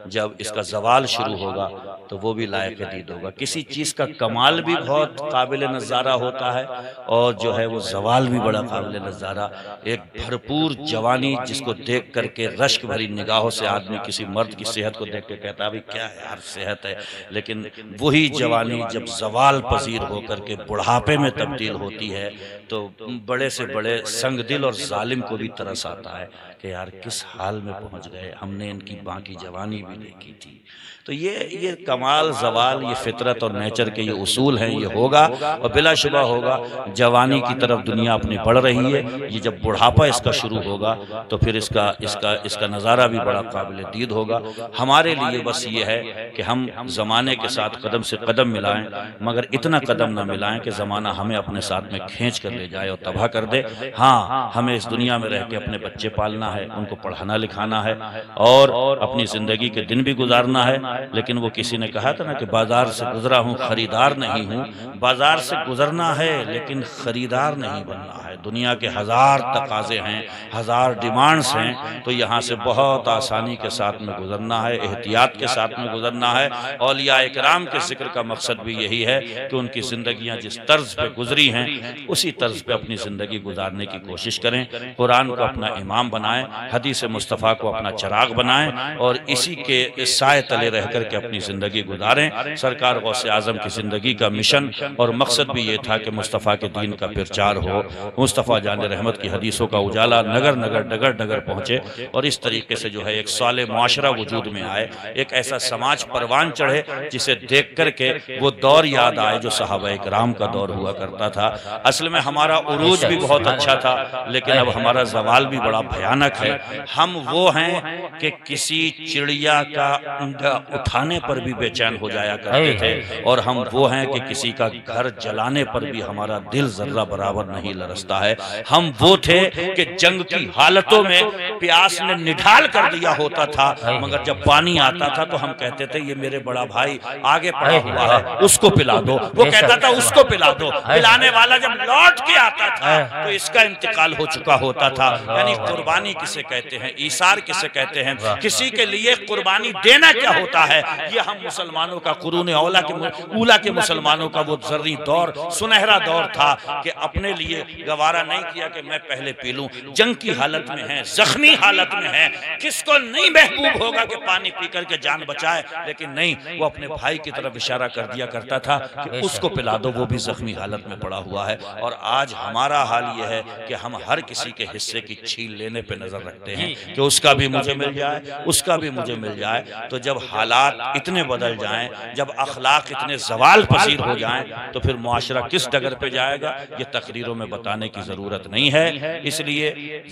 जब इसका जवाल शुरू होगा तो वो भी लायक दीद होगा। किसी चीज़ का कमाल भी बहुत काबिल नज़ारा होता है और जो है वो जवाल भी बड़ा काबिल नज़ारा। एक भरपूर जवानी जिसको देख करके रश्क भरी निगाहों से आदमी किसी मर्द की सेहत को देख के कहता है भाई क्या यार सेहत है, लेकिन वही जवानी जब जवाल पजीर होकर के बुढ़ापे में तब्दील होती है तो बड़े से बड़े संगदिल और जालिम को भी तरस आता है कि यार किस हाल में पहुंच गए, हमने इनकी बाकी जवानी भी देखी थी। तो ये कमाल जवाल, ये फितरत और नेचर के ये उसूल हैं, ये होगा और बिलाशुबा होगा। जवानी की तरफ दुनिया अपनी बढ़ रही है, ये जब बुढ़ापा इसका शुरू होगा तो फिर इसका नज़ारा भी बड़ा काबिल दीद होगा। हमारे लिए बस ये है कि हम ज़माने के साथ कदम से कदम मिलाएं, मगर इतना कदम ना मिलाएं कि ज़माना हमें अपने साथ में खींच कर ले जाए और तबाह कर दे। हाँ, हमें इस दुनिया दुनिया में रह के अपने बच्चे पालना है, उनको पढ़ाना लिखाना है और अपनी ज़िंदगी के दिन भी गुजारना है। लेकिन वो किसी ने कहा था ना कि बाजार से गुजरा हूँ, खरीदार नहीं हूँ। बाजार से गुजरना है लेकिन खरीदार नहीं बनना है। दुनिया के हज़ार तकाजे हैं, हज़ार डिमांड्स हैं, तो यहाँ से बहुत आसानी के साथ में गुजरना है, एहतियात के साथ में गुजरना है। औलिया इकराम के जिक्र का मकसद भी यही है कि उनकी ज़िंदगियाँ जिस तर्ज पे गुजरी हैं उसी तर्ज पे अपनी ज़िंदगी गुजारने की कोशिश करें। कुरान को अपना इमाम बनाएं, हदीस मुस्तफ़ा को अपना चिराग बनाएं और इसी के साए तले रह कर के अपनी ज़िंदगी गुजारें। सरकार गौसे आज़म की ज़िंदगी का मिशन और मकसद भी ये था कि मुस्तफ़ा के दीन का प्रचार हो, मुस्तफ़ा जान रहमत की हदीसों का उजाला नगर नगर डगर डगर पहुँचे और इस तरीके से जो है एक साले मुआशरा वजूद में आए, एक ऐसा समाज परवान चढ़े जिसे देख कर के वो दौर याद आए जो सहाबा इकराम का दौर हुआ करता था। असल में हमारा उरूज भी बहुत अच्छा था, लेकिन अब हमारा जवाल भी बड़ा भयानक है। हम वो हैं कि किसी चिड़िया का अंडा उठाने पर भी बेचैन हो जाया करते थे और हम वो हैं कि किसी का घर जलाने पर भी हमारा दिल जर्रा बराबर नहीं लरसता है। हम वो थे कि जंग की हालतों में प्यास ने निढाल कर दिया होता था, मगर जब पानी आता था तो हम कहते थे ये मेरे बड़ा भाई आगे पड़ा हुआ है, उसको पिला दो। वो कहता था उसको पिला दो। पिलाने वाला जब लौट के आता था तो इसका इंतकाल हो चुका होता था। यानी कुर्बानी किसे कहते हैं, ईसार किसे कहते हैं, किसी के लिए कुर्बानी देना क्या होता है, ये हम मुसलमानों का कुरूने ऊला के मुसलमानों का वो जर्री दौर, सुनहरा दौर था कि अपने लिए गवारा नहीं किया कि मैं पहले पी लूं। जंग की हालत में है, जख्मी हालत में है, किसको नहीं महबूब होगा कि पानी पी करके जान बचाए, लेकिन नहीं, वो अपने भाई की तरफ इशारा कर दिया करता था कि उसको पिला दो, वो भी जख्मी हालत में पड़ा हुआ है। और आज हमारा हाल ये है कि हम हर किसी के हिस्से की छील लेने पे नजर रखते हैं कि उसका भी मुझे मिल जाए, उसका भी मुझे मिल जाए। तो जब हालात इतने बदल जाएं, जब अखलाक इतने जवाल पसीर हो जाएं, तो फिर मुआशरा किस डगर पे जाएगा ये तकरीरों में बताने की जरूरत नहीं है। इसलिए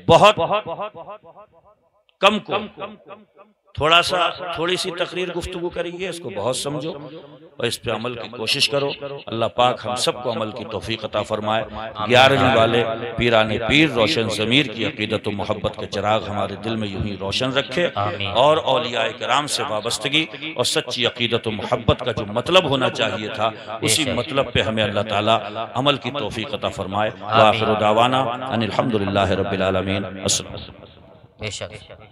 बहुत कम को थोड़ी सी तकरीर गुफ्तगू करिए, इसको बहुत समझो और इस पे अमल की कोशिश करो। अल्लाह पाक हम सबको अमल की तौफीक अता फरमाए। 11वीं वाले पीराने पीर रोशन ज़मीर की अक़ीदत व मोहब्बत के चिराग हमारे दिल में यूं ही रोशन रखे और औलिया इकराम से वाबस्तगी और सच्ची अक़ीदत व मोहब्बत का जो मतलब होना चाहिए था उसी मतलब पे हमें अल्लाह ताला अमल की तौफीक अता फरमाए। व आखिरु दावाना अनिल हम्दुलिल्लाहि रब्बिल आलमीन। अस्सलाम।